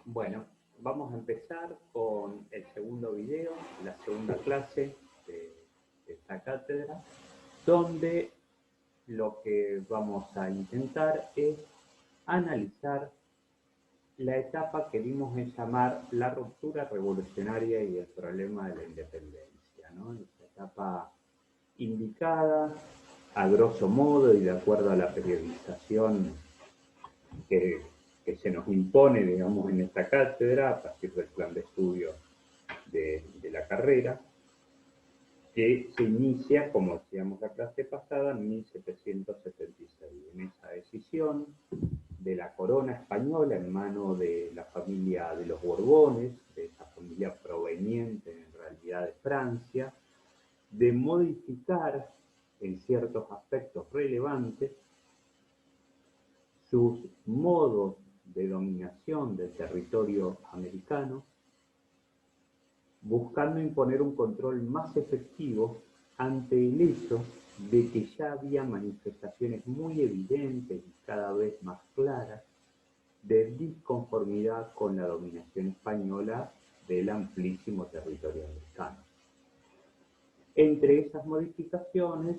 Bueno, vamos a empezar con el segundo video, la segunda clase de esta cátedra, donde lo que vamos a intentar es analizar la etapa que dimos en llamar la ruptura revolucionaria y el problema de la independencia, ¿no? Esa etapa indicada a grosso modo y de acuerdo a la periodización que, que se nos impone, digamos, en esta cátedra a partir del plan de estudio de la carrera, que se inicia, como decíamos la clase pasada, en 1776, en esa decisión de la corona española en mano de la familia de los Borbones, de esa familia proveniente en realidad de Francia, de modificar en ciertos aspectos relevantes sus modos de dominación del territorio americano, buscando imponer un control más efectivo ante el hecho de que ya había manifestaciones muy evidentes y cada vez más claras de disconformidad con la dominación española del amplísimo territorio americano. Entre esas modificaciones,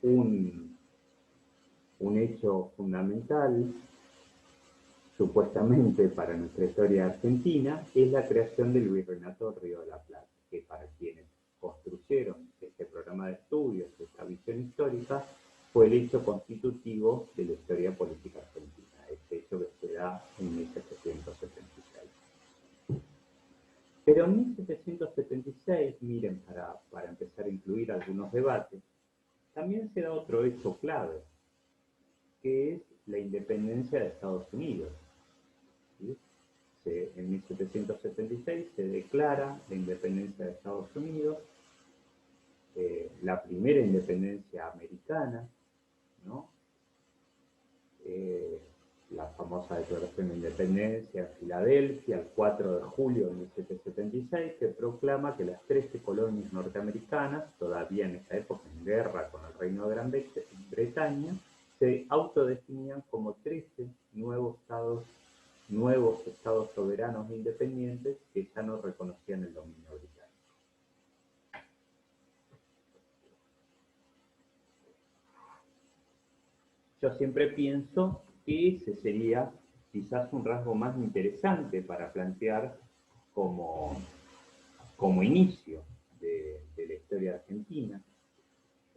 un hecho fundamental, supuestamente para nuestra historia argentina, es la creación del Virreinato del Río de la Plata, que para quienes construyeron este programa de estudios, esta visión histórica, fue el hecho constitutivo de la historia política argentina, este hecho que se da en 1776. Pero en 1776, miren, para empezar a incluir algunos debates, también se da otro hecho clave, que es la independencia de Estados Unidos. ¿Sí? En 1776 se declara la independencia de Estados Unidos, la primera independencia americana, ¿no? La famosa Declaración de Independencia en Filadelfia, el 4 de julio de 1776, que proclama que las 13 colonias norteamericanas, todavía en esa época en guerra con el Reino de Gran Bretaña, se autodefinían como 13 nuevos estados soberanos e independientes que ya no reconocían el dominio británico. Yo siempre pienso que ese sería quizás un rasgo más interesante para plantear como, como inicio de la historia argentina.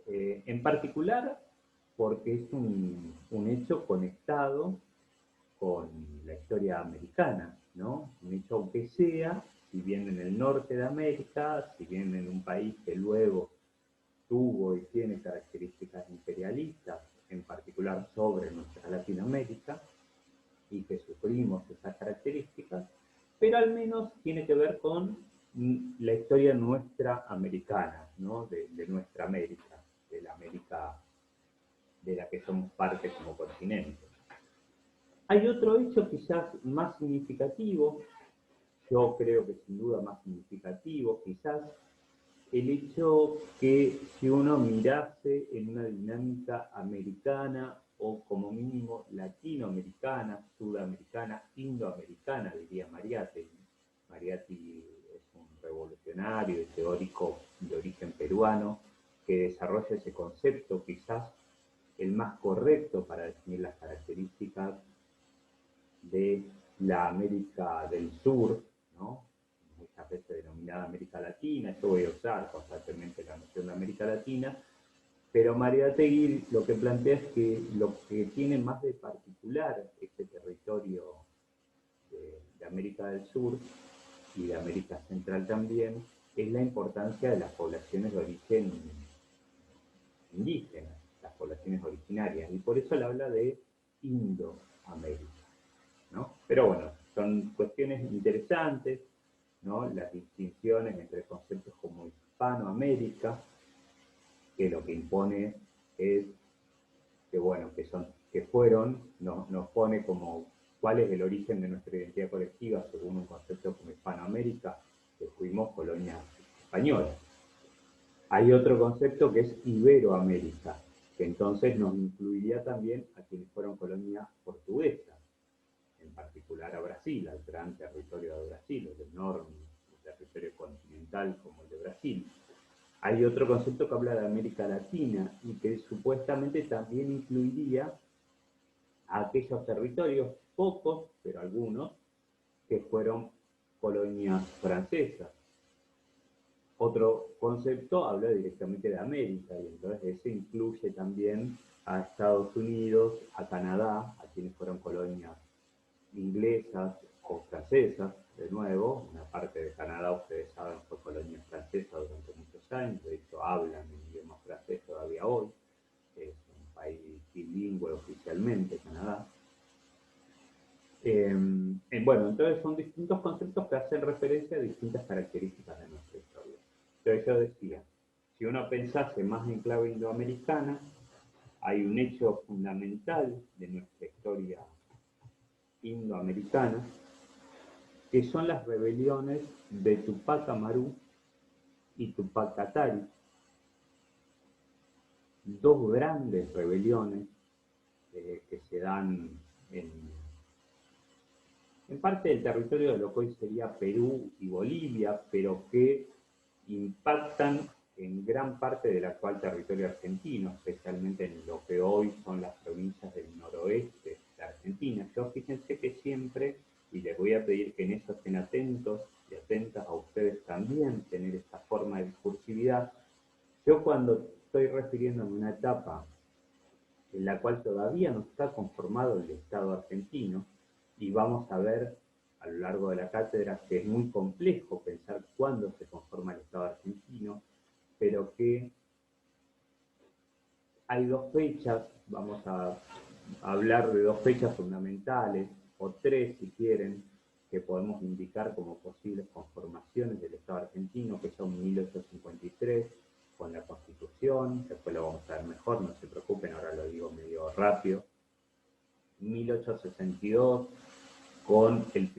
En particular porque es un hecho conectado con la historia americana, ¿no? Un hecho, aunque sea, si bien en el norte de América, si bien en un país que luego tuvo y tiene características imperialistas, en particular sobre nuestra Latinoamérica, y que sufrimos esas características, pero al menos tiene que ver con la historia nuestra americana, ¿no? de nuestra América, de la América de la que somos parte como continente. Hay otro hecho quizás más significativo, yo creo que sin duda más significativo, quizás el hecho que si uno mirase en una dinámica americana o como mínimo latinoamericana, sudamericana, indoamericana, diría Mariátegui. Mariátegui es un revolucionario y teórico de origen peruano que desarrolla ese concepto quizás el más correcto para definir las características de la América del Sur, ¿no? Muchas veces denominada América Latina. Yo voy a usar constantemente la noción de América Latina, pero Mariátegui lo que plantea es que lo que tiene más de particular este territorio de América del Sur y de América Central también es la importancia de las poblaciones de origen indígena, las poblaciones originarias, y por eso él habla de Indoamérica, ¿no? Pero bueno, son cuestiones interesantes, ¿no? Las distinciones entre conceptos como Hispanoamérica, que lo que impone es que, bueno, que fueron, nos pone como cuál es el origen de nuestra identidad colectiva según un concepto como Hispanoamérica, que fuimos colonia española. Hay otro concepto que es Iberoamérica, que entonces nos incluiría también a quienes fueron colonia portuguesa. en particular a Brasil, al gran territorio de Brasil, el enorme territorio continental como el de Brasil. Hay otro concepto que habla de América Latina y que supuestamente también incluiría a aquellos territorios, pocos, pero algunos, que fueron colonias francesas. Otro concepto habla directamente de América y entonces ese incluye también a Estados Unidos, a Canadá, a quienes fueron colonias inglesas o francesas, de nuevo, una parte de Canadá, ustedes saben, fue colonia francesa durante muchos años, de hecho hablan el idioma francés todavía hoy, es un país bilingüe oficialmente, Canadá. Bueno, entonces son distintos conceptos que hacen referencia a distintas características de nuestra historia. Entonces yo decía, si uno pensase más en clave indoamericana, hay un hecho fundamental de nuestra historia indoamericana, que son las rebeliones de Tupac Amaru y Tupac Katari, dos grandes rebeliones que se dan en parte del territorio de lo que hoy sería Perú y Bolivia, pero que impactan en gran parte del actual territorio argentino, especialmente en lo que hoy son las provincias del noroeste de Argentina. Yo fíjense que siempre, y les voy a pedir que en eso estén atentos y atentas a ustedes también, tener esta forma de discursividad, yo cuando estoy refiriéndome a una etapa en la cual todavía no está conformado el Estado argentino, y vamos a ver a lo largo de la cátedra que es muy complejo pensar cuándo se conforma el Estado argentino, pero que hay dos fechas, vamos a hablar de dos fechas fundamentales, o tres si quieren, que podemos indicar como posibles conformaciones del Estado argentino, que son 1853, con la Constitución, después lo vamos a ver mejor, no se preocupen, ahora lo digo medio rápido, 1862, con el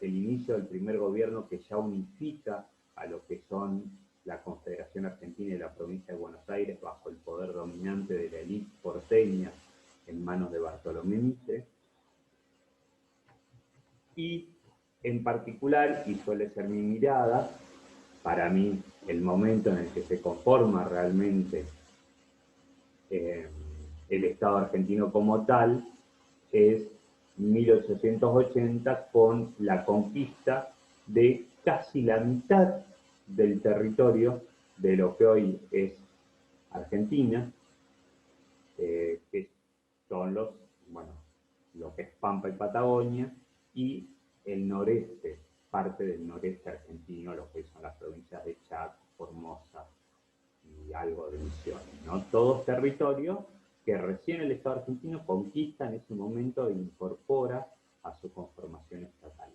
inicio del primer gobierno que ya unifica a lo que son la Confederación Argentina y la provincia de Buenos Aires bajo el poder dominante de la élite porteña en manos de Bartolomé Mitre. Y en particular, y suele ser mi mirada, para mí el momento en el que se conforma realmente el Estado argentino como tal es 1880 con la conquista de casi la mitad del territorio de lo que hoy es Argentina, que son lo que es Pampa y Patagonia, y el noreste, parte del noreste argentino, lo que son las provincias de Chaco, Formosa y algo de Misiones, ¿no? Todos territorios que recién el Estado argentino conquista en ese momento e incorpora a su conformación estatal.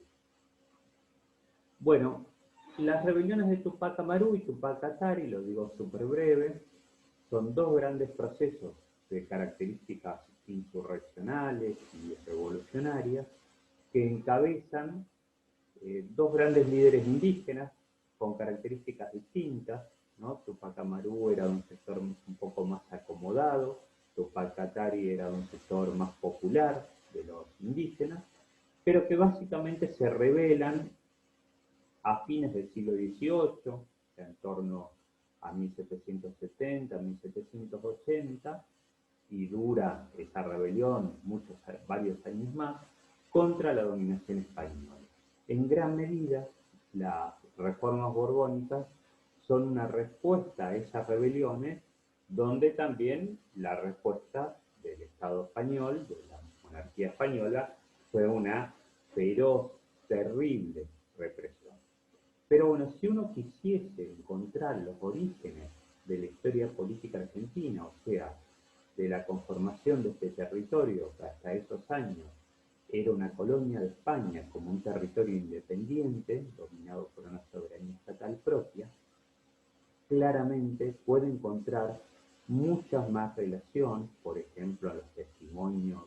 Bueno, las rebeliones de Tupac Amaru y Tupac Katari, lo digo súper breve, son dos grandes procesos de características insurreccionales y revolucionarias que encabezan dos grandes líderes indígenas con características distintas, ¿no? Tupac Amaru era de un sector un poco más acomodado, Tupac Katari era de un sector más popular de los indígenas, pero que básicamente se rebelan a fines del siglo XVIII, en torno a 1770, 1780, y dura esa rebelión varios años más, contra la dominación española. En gran medida, las reformas borbónicas son una respuesta a esas rebeliones, donde también la respuesta del Estado español, de la monarquía española, fue una feroz, terrible represión. Pero bueno, si uno quisiese encontrar los orígenes de la historia política argentina, o sea, de la conformación de este territorio que hasta esos años era una colonia de España como un territorio independiente, dominado por una soberanía estatal propia, claramente puede encontrar muchas más relaciones, por ejemplo, en los testimonios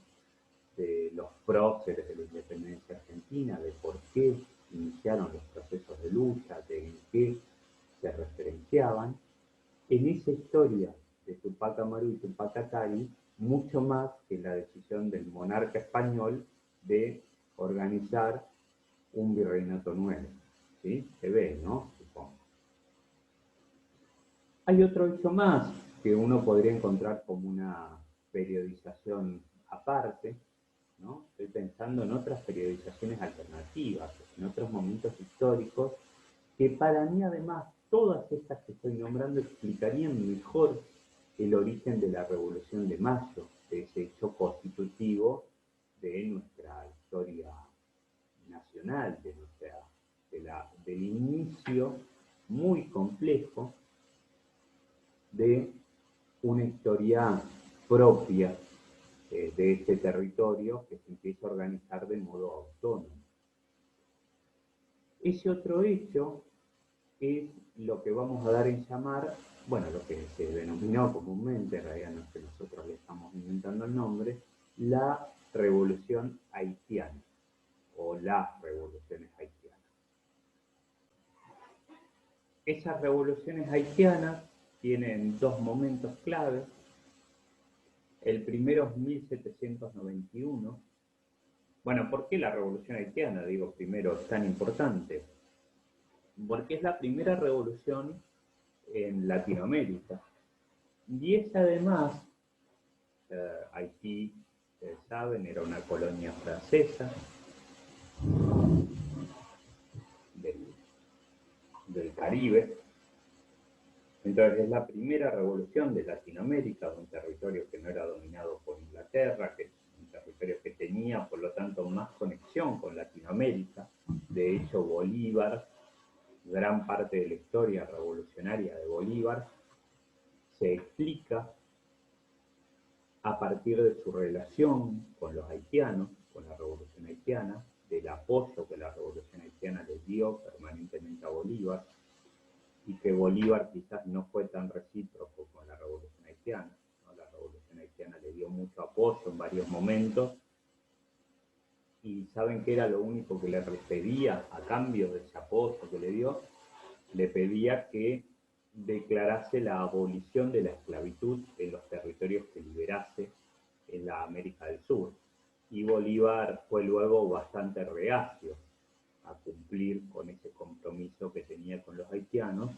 de los próceres de la independencia argentina, de por qué iniciaron los procesos de lucha, de en qué se referenciaban, en esa historia de Tupac Amaru y Tupac Katari, mucho más que la decisión del monarca español de organizar un virreinato nuevo. ¿Sí? Se ve, ¿no? Supongo. Hay otro hecho más que uno podría encontrar como una periodización aparte, ¿no? Estoy pensando en otras periodizaciones alternativas, en otros momentos históricos, que para mí además todas estas que estoy nombrando explicarían mejor el origen de la Revolución de Mayo, de ese hecho constitutivo de nuestra historia nacional, del inicio muy complejo de una historia propia de este territorio que se empieza a organizar de modo autónomo. Ese otro hecho es lo que vamos a dar en llamar, bueno, lo que se denominó comúnmente, en realidad no es que nosotros le estamos inventando el nombre, la Revolución Haitiana o las revoluciones haitianas. Esas revoluciones haitianas tienen dos momentos claves. El primero es 1791. Bueno, ¿por qué la revolución haitiana? Digo, primero, es tan importante. Porque es la primera revolución en Latinoamérica. Y es además, Haití, ustedes saben, era una colonia francesa del Caribe. Entonces es la primera revolución de Latinoamérica, de un territorio que no era dominado por Inglaterra, que es un territorio que tenía, por lo tanto, más conexión con Latinoamérica. De hecho, Bolívar, gran parte de la historia revolucionaria de Bolívar, se explica a partir de su relación con los haitianos, con la revolución haitiana, del apoyo que la revolución haitiana les dio permanentemente a Bolívar, y que Bolívar quizás no fue tan recíproco con la revolución haitiana, ¿no? La revolución haitiana le dio mucho apoyo en varios momentos, y ¿saben qué era lo único que le pedía a cambio de ese apoyo que le dio? Le pedía que declarase la abolición de la esclavitud en los territorios que liberase en la América del Sur. Y Bolívar fue luego bastante reacio a cumplir con ese compromiso que tenía con los haitianos.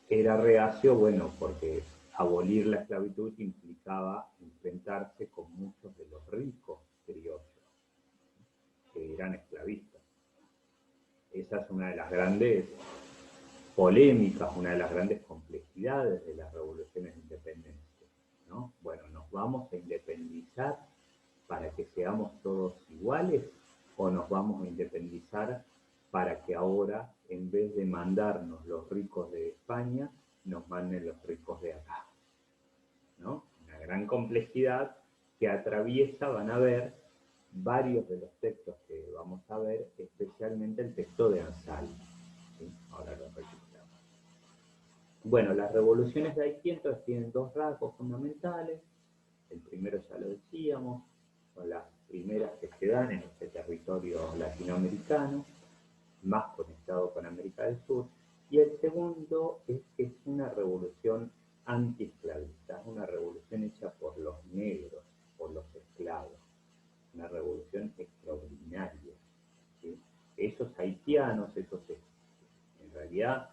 Era reacio, bueno, porque abolir la esclavitud implicaba enfrentarse con muchos de los ricos criollos que eran esclavistas. Esa es una de las grandes polémicas, una de las grandes complejidades de las revoluciones de independencia, ¿no? Bueno, ¿nos vamos a independizar para que seamos todos iguales o nos vamos a independizar para que ahora, en vez de mandarnos los ricos de España, nos manden los ricos de acá? ¿No? Una gran complejidad que atraviesa, van a ver, varios de los textos que vamos a ver, especialmente el texto de Ansaldo. ¿Sí? Ahora lo recuperamos. Bueno, las revoluciones de Haití entonces tienen dos rasgos fundamentales. El primero ya lo decíamos, son las primeras que se dan en este territorio latinoamericano, más conectado con América del Sur. Y el segundo es que es una revolución antiesclavista, es una revolución hecha por los negros, por los esclavos, una revolución extraordinaria. ¿Sí? Esos haitianos, en realidad,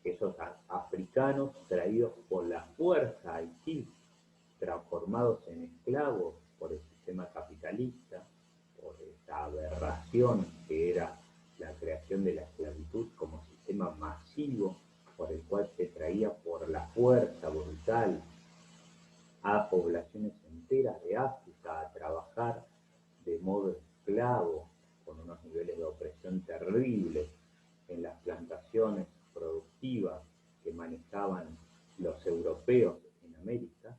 esos africanos traídos por la fuerza a Haití, transformados en esclavos por el sistema capitalista, por esta aberración que era la creación de la esclavitud como sistema masivo por el cual se traía por la fuerza brutal a poblaciones enteras de África a trabajar de modo esclavo, con unos niveles de opresión terribles en las plantaciones productivas que manejaban los europeos en América,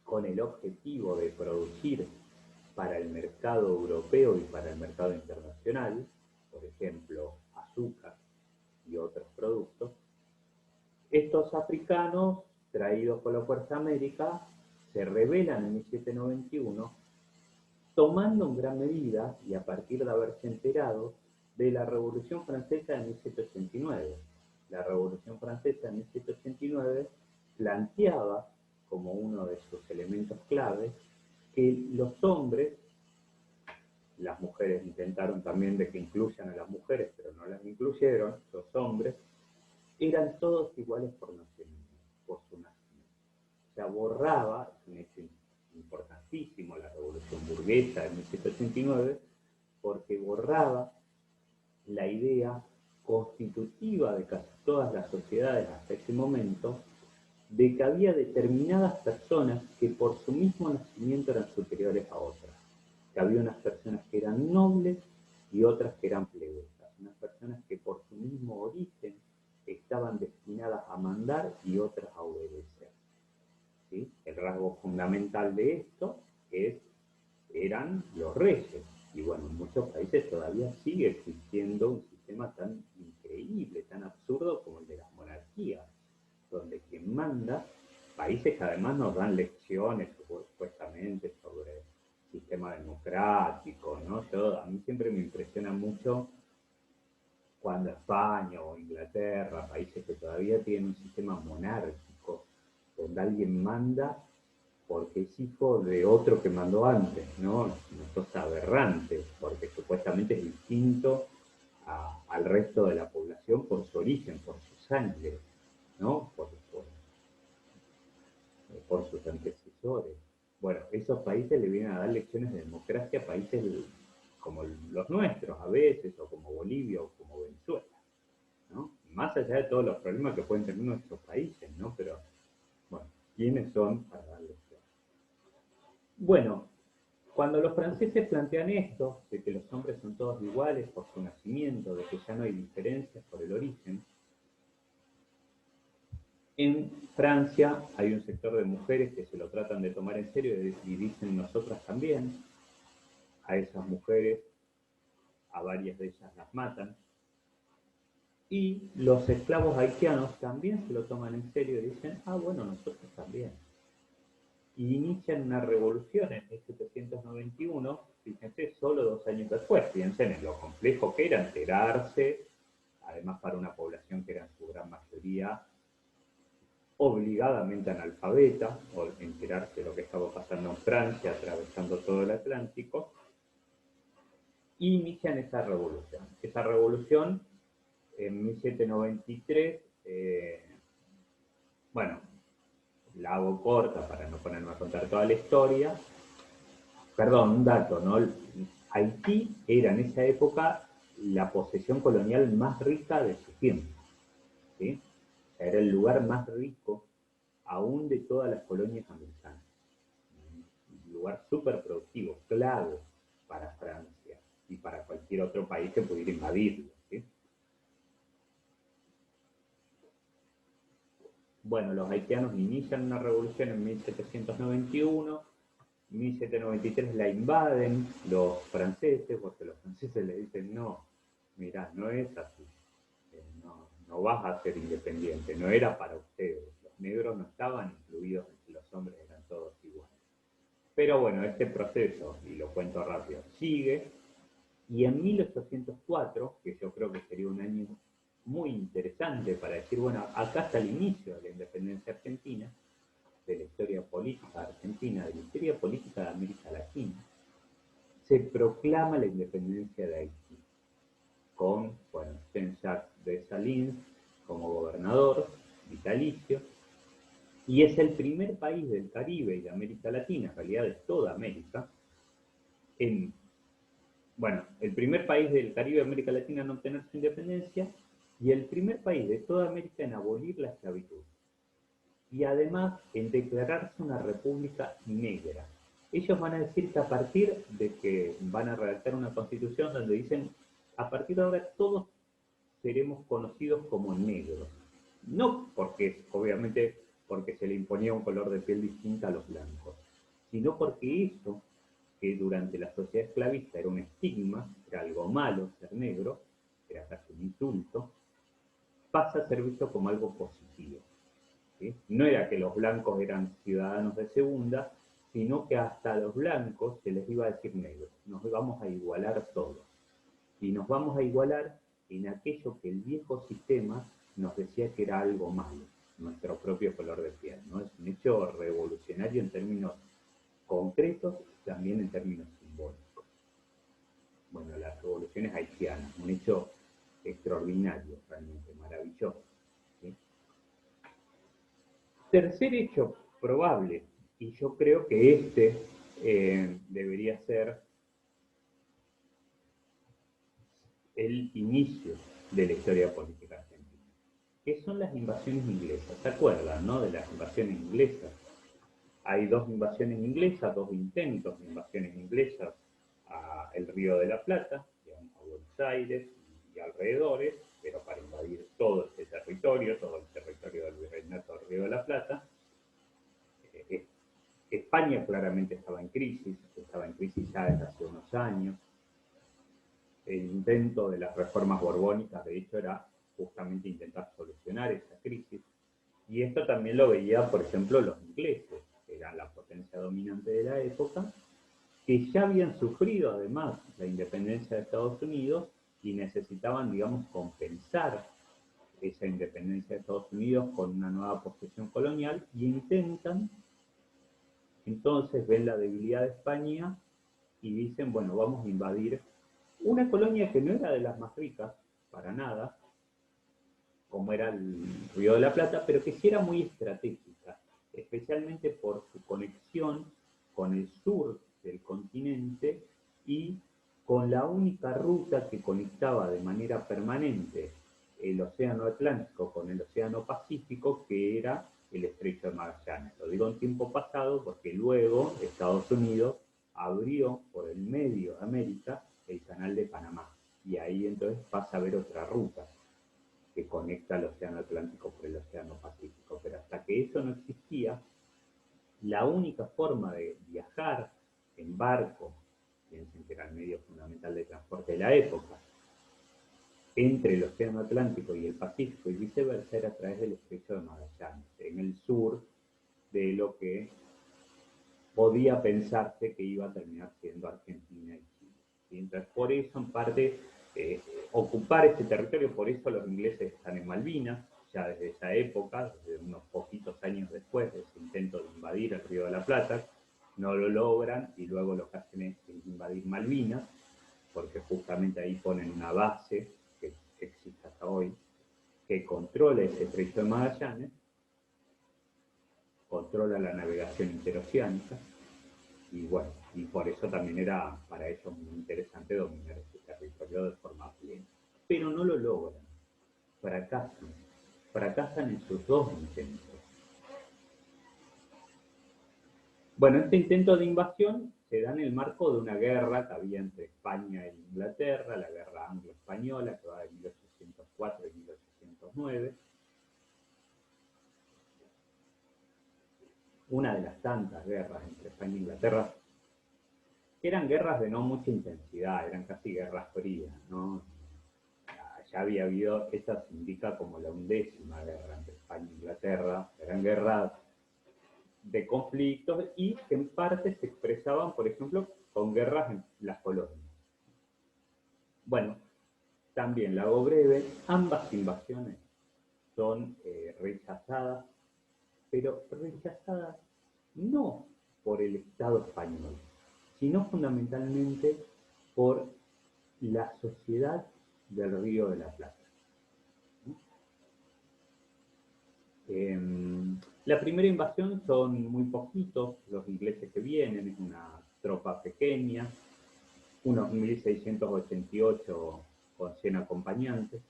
con el objetivo de producir para el mercado europeo y para el mercado internacional, por ejemplo, azúcar y otros productos. Estos africanos, traídos por la Fuerza América, se rebelan en 1791, tomando en gran medida, y a partir de haberse enterado, de la Revolución Francesa de 1789. La Revolución Francesa de 1789 planteaba como uno de sus elementos claves que los hombres, las mujeres intentaron también de que incluyan a las mujeres, pero no las incluyeron, los hombres, eran todos iguales por nacimiento, por su nacimiento. O sea, borraba, un hecho importantísimo, la Revolución Burguesa de 1789, porque borraba la idea constitutiva de casi todas las sociedades hasta ese momento, de que había determinadas personas que por su mismo nacimiento eran superiores a otras. Que había unas personas que eran nobles y otras que eran plebeyas. Unas personas que por su mismo origen estaban destinadas a mandar y otras a obedecer. ¿Sí? El rasgo fundamental de esto eran los reyes. Y bueno, en muchos países todavía sigue existiendo un sistema tan increíble, tan absurdo como el de las monarquías, donde quien manda, países que además nos dan lecciones supuestamente sobre sistema democrático, ¿no? A mí siempre me impresiona mucho cuando España o Inglaterra, países que todavía tienen un sistema monárquico, donde alguien manda porque es hijo de otro que mandó antes, ¿no? Esto es aberrante, porque supuestamente es distinto al resto de la población por su origen, por su sangre, ¿no? Por sus antecesores. Bueno, esos países le vienen a dar lecciones de democracia a países como los nuestros a veces, o como Bolivia o como Venezuela, ¿no? Más allá de todos los problemas que pueden tener nuestros países, ¿no? Pero, bueno, ¿quiénes son para dar lecciones? Bueno, cuando los franceses plantean esto, de que los hombres son todos iguales por su nacimiento, de que ya no hay diferencias por el origen, en Francia hay un sector de mujeres que se lo tratan de tomar en serio y dicen nosotras también. A esas mujeres, a varias de ellas las matan. Y los esclavos haitianos también se lo toman en serio y dicen, ah, bueno, nosotros también. Y inician una revolución en 1791, fíjense, solo 2 años después. Piensen en lo complejo que era enterarse, además para una población que era en su gran mayoría obligadamente analfabeta, o enterarse de lo que estaba pasando en Francia, atravesando todo el Atlántico, y inician esa revolución. Esa revolución, en 1793, bueno, la hago corta para no ponerme a contar toda la historia. Perdón, un dato, ¿no? Haití era en esa época la posesión colonial más rica de su tiempo, ¿sí? O sea, era el lugar más rico aún de todas las colonias americanas. Un lugar súper productivo, clave para Francia y para cualquier otro país que pudiera invadirlo, ¿sí? Bueno, los haitianos inician una revolución en 1791, en 1793 la invaden los franceses, porque los franceses le dicen, no, mirá, no es así, no vas a ser independiente, no era para ustedes, los negros no estaban incluidos, los hombres eran todos iguales. Pero bueno, este proceso, y lo cuento rápido, sigue, y en 1804, que yo creo que sería un año muy interesante para decir, bueno, acá está el inicio de la independencia argentina, de la historia política argentina, de la historia política de América Latina, se proclama la independencia de Haití, con, bueno, Jean-Jacques Dessalines como gobernador vitalicio, y es el primer país del Caribe y de América Latina, en realidad de toda América, en, bueno, el primer país del Caribe y América Latina en obtener su independencia y el primer país de toda América en abolir la esclavitud. Y además en declararse una república negra. Ellos van a decir que a partir de que van a redactar una constitución donde dicen, a partir de ahora todos seremos conocidos como negros. No porque, obviamente, porque se le imponía un color de piel distinto a los blancos, sino porque eso, que durante la sociedad esclavista era un estigma, era algo malo ser negro, era casi un insulto, pasa a ser visto como algo positivo. ¿Sí? No era que los blancos eran ciudadanos de segunda, sino que hasta a los blancos se les iba a decir negros. Nos vamos a igualar todos. Y nos vamos a igualar en aquello que el viejo sistema nos decía que era algo malo, nuestro propio color de piel, ¿no? Es un hecho revolucionario en términos concretos y también en términos simbólicos. Bueno, las revoluciones haitianas, un hecho extraordinario, realmente maravilloso. ¿Sí? Tercer hecho probable, y yo creo que este debería ser el inicio de la historia política argentina, que son las invasiones inglesas. ¿Se acuerdan, no? De las invasiones inglesas. Hay dos invasiones inglesas, dos intentos de invasiones inglesas al Río de la Plata, digamos, a Buenos Aires y alrededores, pero para invadir todo el territorio del Virreinato del Río de la Plata. España claramente estaba en crisis ya desde hace unos años. El intento de las reformas borbónicas, de hecho, era justamente intentar solucionar esa crisis. Y esto también lo veía, por ejemplo, los ingleses, que eran la potencia dominante de la época, que ya habían sufrido además la independencia de Estados Unidos y necesitaban, digamos, compensar esa independencia de Estados Unidos con una nueva posesión colonial y intentan, entonces ven la debilidad de España y dicen, bueno, vamos a invadir una colonia que no era de las más ricas, para nada, como era el Río de la Plata, pero que sí era muy estratégica, especialmente por su conexión con el sur del continente y con la única ruta que conectaba de manera permanente el Océano Atlántico con el Océano Pacífico, que era el Estrecho de Magallanes. Lo digo en tiempo pasado porque luego Estados Unidos abrió por el medio de América el Canal de Panamá y ahí entonces pasa a haber otra ruta que conecta el Océano Atlántico por el Océano Pacífico. Pero hasta que eso no existía, la única forma de viajar en barco, piensen que era el medio fundamental de transporte de la época, entre el Océano Atlántico y el Pacífico y viceversa, era a través del Estrecho de Magallanes, en el sur de lo que podía pensarse que iba a terminar siendo Argentina y Chile. ¿Sí? Entonces, por eso, en parte, ocupar este territorio, por eso los ingleses están en Malvinas, ya desde esa época, desde unos poquitos años después de ese intento de invadir el Río de la Plata, no lo logran y luego lo que hacen es invadir Malvinas, porque justamente ahí ponen una base que existe hasta hoy, que controla ese estrecho de Magallanes, controla la navegación interoceánica, y bueno, y por eso también era para ellos muy interesante dominar ese territorio de forma plena. Pero no lo logran, fracasan en sus dos intentos. Bueno, este intento de invasión se da en el marco de una guerra que había entre España e Inglaterra, la guerra anglo-española, que va de 1804 y 1809. Una de las tantas guerras entre España e Inglaterra, que eran guerras de no mucha intensidad, eran casi guerras frías, ¿no? Ya había habido, esta se indica como la 11ª guerra entre España e Inglaterra, eran guerras de conflictos y que en parte se expresaban, por ejemplo, con guerras en las colonias. Bueno, también la hago breve, ambas invasiones son rechazadas, pero rechazadas no por el Estado español, sino fundamentalmente por la sociedad del Río de la Plata. La primera invasión son muy poquitos los ingleses que vienen, es una tropa pequeña, unos 1688 con 100 acompañantes,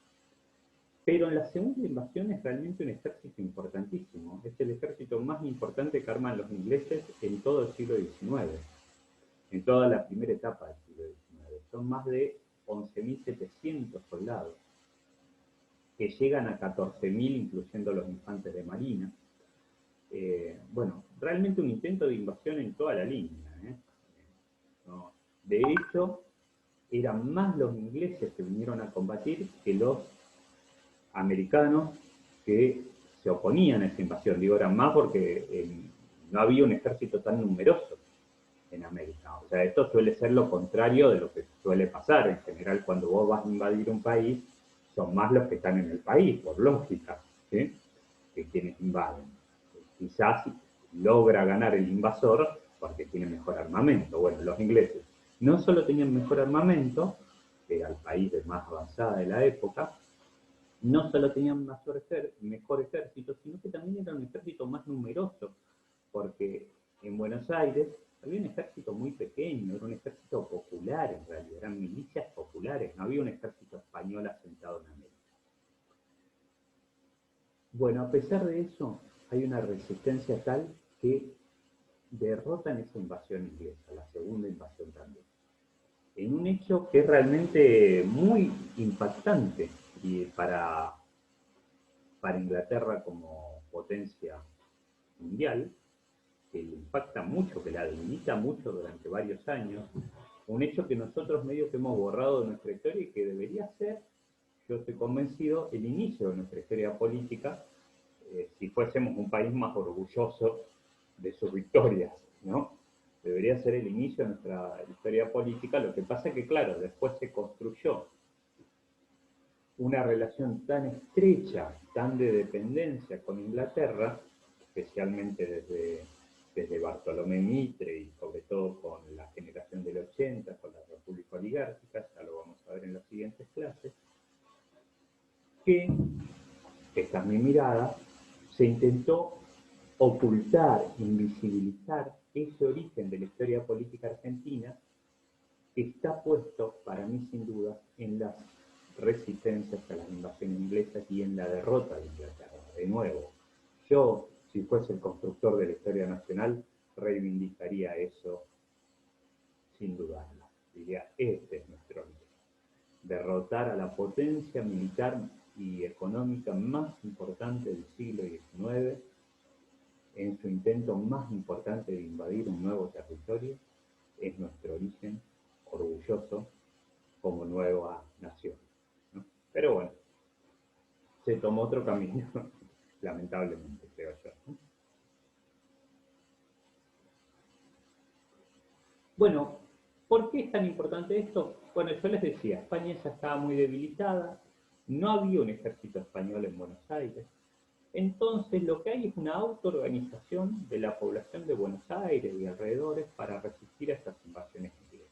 pero en la segunda invasión es realmente un ejército importantísimo, es el ejército más importante que arman los ingleses en todo el siglo XIX, en toda la primera etapa del siglo XIX, son más de 11.700 soldados, que llegan a 14.000 incluyendo los infantes de marina. Bueno, realmente un intento de invasión en toda la línea. No, de hecho, eran más los ingleses que vinieron a combatir que los americanos que se oponían a esa invasión. Digo, eran más porque no había un ejército tan numeroso en América. O sea, esto suele ser lo contrario de lo que suele pasar. En general, cuando vos vas a invadir un país, son más los que están en el país, por lógica, ¿sí? Que quienes invaden. Quizás logra ganar el invasor, porque tienen mejor armamento. Bueno, los ingleses no solo tenían mejor armamento, que era el país más avanzado de la época, no solo tenían mejor ejército, sino que también era un ejército más numeroso, porque en Buenos Aires había un ejército muy pequeño, era un ejército popular en realidad, eran milicias populares, no había un ejército español asentado en América. Bueno, a pesar de eso, hay una resistencia tal que derrotan esa invasión inglesa, la segunda invasión también, en un hecho que es realmente muy impactante y para Inglaterra como potencia mundial, que le impacta mucho, que la debilita mucho durante varios años, un hecho que nosotros medio que hemos borrado de nuestra historia y que debería ser, yo estoy convencido, el inicio de nuestra historia política, si fuésemos un país más orgulloso de sus victorias, ¿no? Debería ser el inicio de nuestra historia política. Lo que pasa es que, claro, después se construyó una relación tan estrecha, tan de dependencia con Inglaterra, especialmente desde Bartolomé Mitre y sobre todo con la generación del 80, con la República Oligárquica, ya lo vamos a ver en las siguientes clases, que, esta es mi mirada, se intentó ocultar, invisibilizar ese origen de la historia política argentina que está puesto, para mí sin duda, en las resistencias a las invasiones inglesas y en la derrota de Inglaterra. De nuevo, yo, si fuese el constructor de la historia nacional, reivindicaría eso sin dudarlo. Diría, este es nuestro origen. Derrotar a la potencia militar y económica más importante del siglo XIX en su intento más importante de invadir un nuevo territorio, es nuestro origen orgulloso como nueva nación, ¿no? Pero bueno, se tomó otro camino, lamentablemente, creo yo, ¿no? Bueno, ¿por qué es tan importante esto? Bueno, yo les decía, España ya estaba muy debilitada, no había un ejército español en Buenos Aires, entonces lo que hay es una autoorganización de la población de Buenos Aires y alrededores para resistir a estas invasiones inglesas.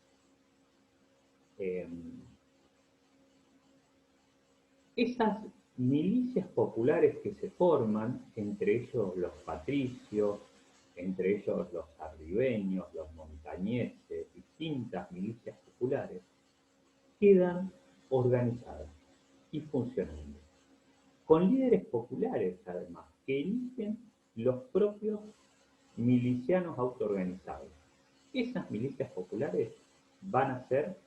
Esas milicias populares que se forman, entre ellos los patricios, entre ellos los arribeños, los montañeses, distintas milicias populares, quedan organizadas y funcionando, con líderes populares además, que eligen los propios milicianos autoorganizados. Esas milicias populares van a ser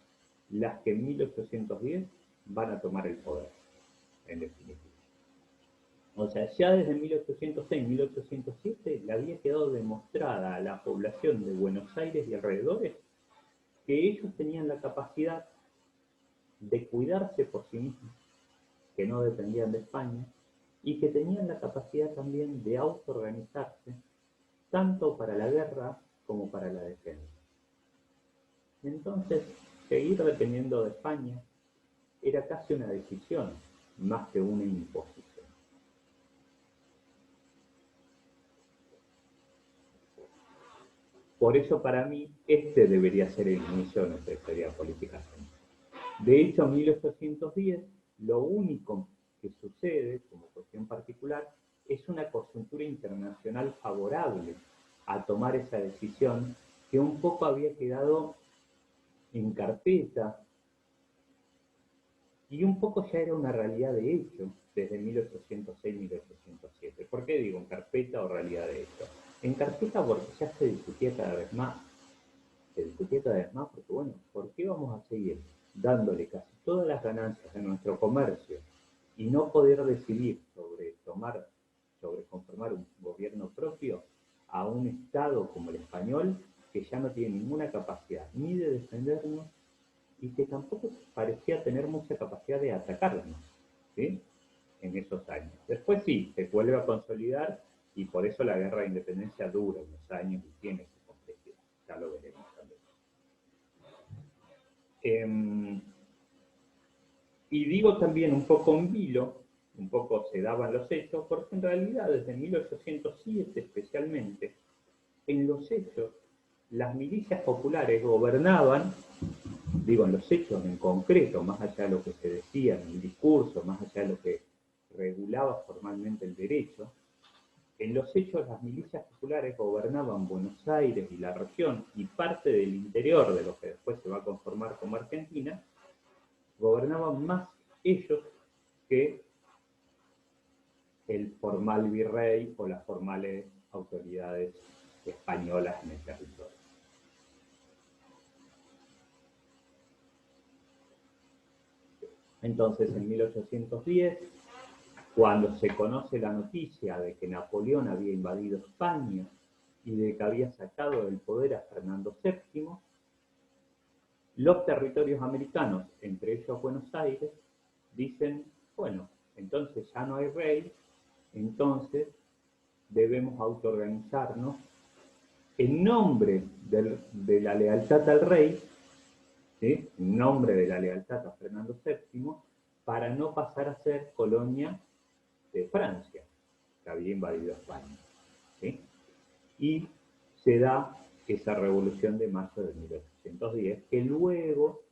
las que en 1810 van a tomar el poder, en definitiva. O sea, ya desde 1806, 1807, le había quedado demostrada a la población de Buenos Aires y alrededores que ellos tenían la capacidad de cuidarse por sí mismos, que no dependían de España, y que tenían la capacidad también de autoorganizarse, tanto para la guerra como para la defensa. Entonces, seguir dependiendo de España era casi una decisión, más que una imposición. Por eso, para mí, este debería ser el inicio de nuestra historia política argentina. De hecho, en 1810, lo único que sucede, como cuestión particular, es una coyuntura internacional favorable a tomar esa decisión que un poco había quedado en carpeta y un poco ya era una realidad de hecho desde 1806-1807. ¿Por qué digo en carpeta o realidad de hecho? En carpeta porque ya se discutía cada vez más. Se discutía cada vez más porque, bueno, ¿por qué vamos a seguir dándole casi todas las ganancias a nuestro comercio y no poder decidir sobre conformar un gobierno propio a un Estado como el español que ya no tiene ninguna capacidad ni de defendernos y que tampoco parecía tener mucha capacidad de atacarnos, ¿sí? En esos años. Después sí, se vuelve a consolidar y por eso la guerra de independencia dura unos años y tiene su complejidad. Ya lo veremos también. Y digo también un poco en vilo, un poco se daban los hechos, porque en realidad desde 1807 especialmente, en los hechos las milicias populares gobernaban, digo, en los hechos en concreto, más allá de lo que se decía en el discurso, más allá de lo que regulaba formalmente el derecho, en los hechos las milicias populares gobernaban Buenos Aires y la región y parte del interior de lo que después se va a conformar como Argentina, gobernaban más ellos que el formal virrey o las formales autoridades españolas en el territorio. Entonces, en 1810, cuando se conoce la noticia de que Napoleón había invadido España y de que había sacado del poder a Fernando VII, los territorios americanos, entre ellos Buenos Aires, dicen, bueno, entonces ya no hay rey, entonces debemos autoorganizarnos en nombre de la lealtad al rey, ¿sí? En nombre de la lealtad a Fernando VII, para no pasar a ser colonia de Francia, que había invadido España, ¿sí? Y se da esa revolución de mayo de 1810, que luego,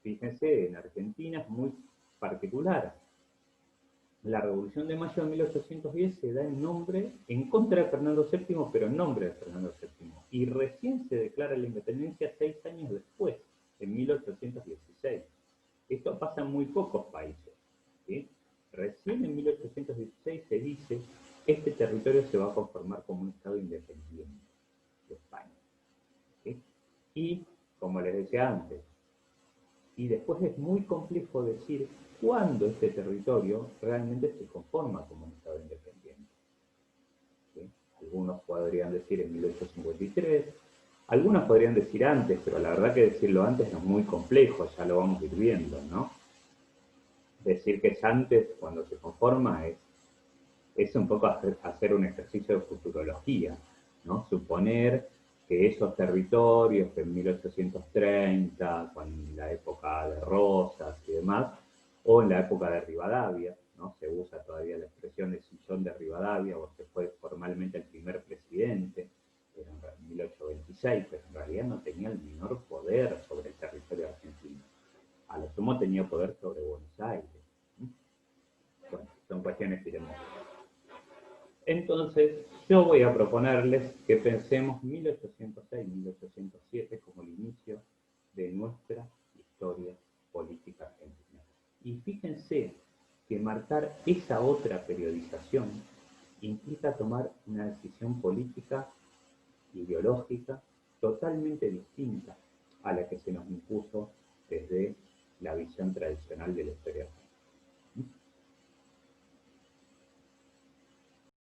fíjense, en Argentina es muy particular. La revolución de mayo de 1810 se da en contra de Fernando VII, pero en nombre de Fernando VII. Y recién se declara la independencia 6 años después, en 1816. Esto pasa en muy pocos países, ¿sí? Recién en 1816 se dice, este territorio se va a conformar como un Estado independiente de España, ¿sí? Y, como les decía antes, y después es muy complejo decir cuándo este territorio realmente se conforma como un Estado independiente, ¿sí? Algunos podrían decir en 1853, algunos podrían decir antes, pero la verdad que decirlo antes es muy complejo, ya lo vamos a ir viendo, ¿no? Decir que es antes cuando se conforma es un poco hacer un ejercicio de futurología, ¿no? Suponer que esos territorios que en 1830, con la época de Rosas y demás, o en la época de Rivadavia, ¿no? Se usa todavía la expresión de Sillón de Rivadavia, porque fue formalmente el primer presidente, en 1826, pero en realidad no tenía el menor poder sobre el territorio argentino. A lo sumo tenía poder sobre Buenos Aires. Bueno, son cuestiones que iremos. Entonces, yo voy a proponerles que pensemos 1806-1807 como el inicio de nuestra historia política argentina. Y fíjense que marcar esa otra periodización implica tomar una decisión política, ideológica, totalmente distinta a la que se nos impuso desde la visión tradicional de la historia argentina.